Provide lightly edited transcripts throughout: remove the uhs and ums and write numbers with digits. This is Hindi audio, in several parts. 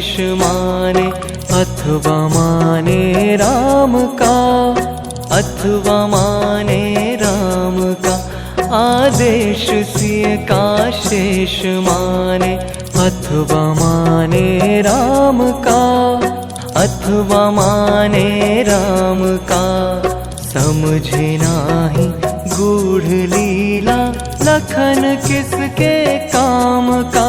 आदेश माने अथवा माने राम का, अथवा माने राम का आदेश सिय का शेष माने अथवा माने राम का, अथवा माने राम का। समझे नाही गूढ़ लीला लखन किसके काम का,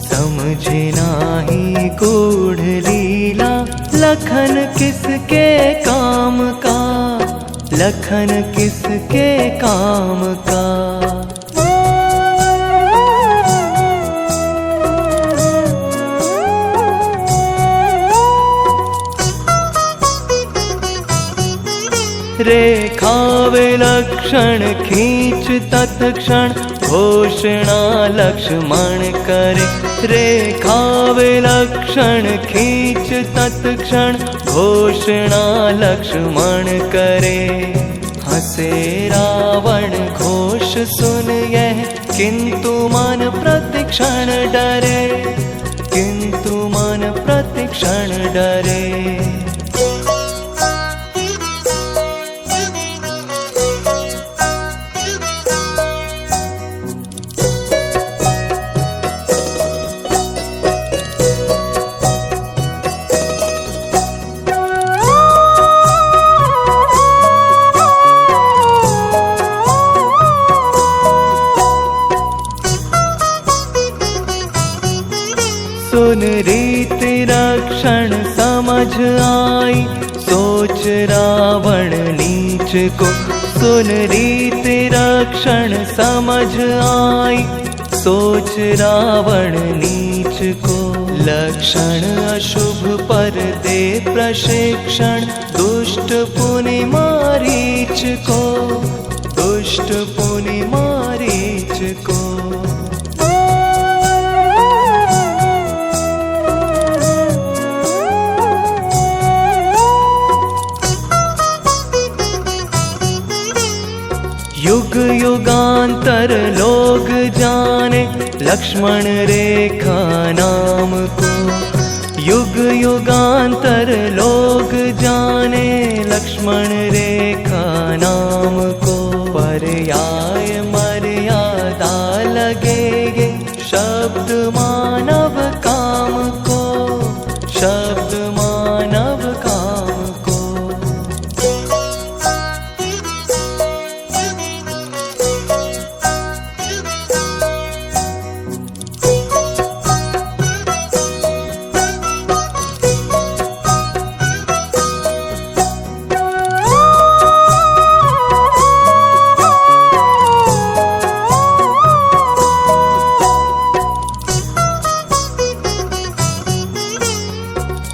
समझे नाही गूढ़ लीला लखन किसके काम का, लखन किसके काम का। रेखा विलक्षण खींच तत्क्षण घोषणा लक्ष्मण करे, रेखा विलक्षण खींच तत्क्षण घोषणा लक्ष्मण करे। हंसे रावण घोष सुन यह किंतु मन प्रतिक्षण डरे, किंतु मन प्रतिक्षण डरे। सुन रीत रक्षण समझ आई सोच रावण नीच को, सुन रीत रक्षण समझ आई सोच रावण नीच को। लक्षण अशुभ पर दे प्रशिक्षण दुष्ट पुनि मारीच को, दुष्ट पुनि मारीच को। युग युगांतर लोग जाने लक्ष्मण रेखा नाम को, युग युगांतर लोग जाने लक्ष्मण रेखा नाम को। पर्याय मर्यादा लगेगे शब्द मानव काम को, शब्द मानव काम को।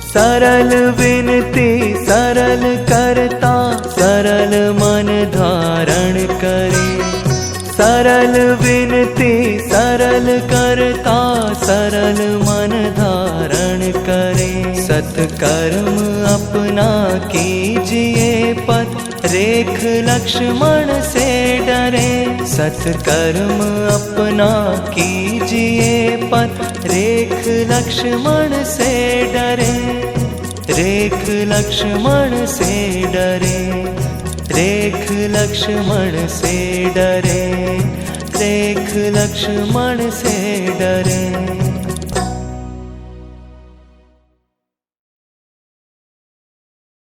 सरल विनती सरल करता सरल मन धारण करे, सरल विनती सरल करता सरल मन धारण करे। सत्कर्म अपना कीजिए पथ रेख लक्ष्मण से डरे, सत्कर्म अपना कीजिए पथ रेख लक्ष्मण से डरे, रेख लक्ष्मण से डरे, रेख लक्ष्मण से डरे, रेख लक्ष्मण से डरे।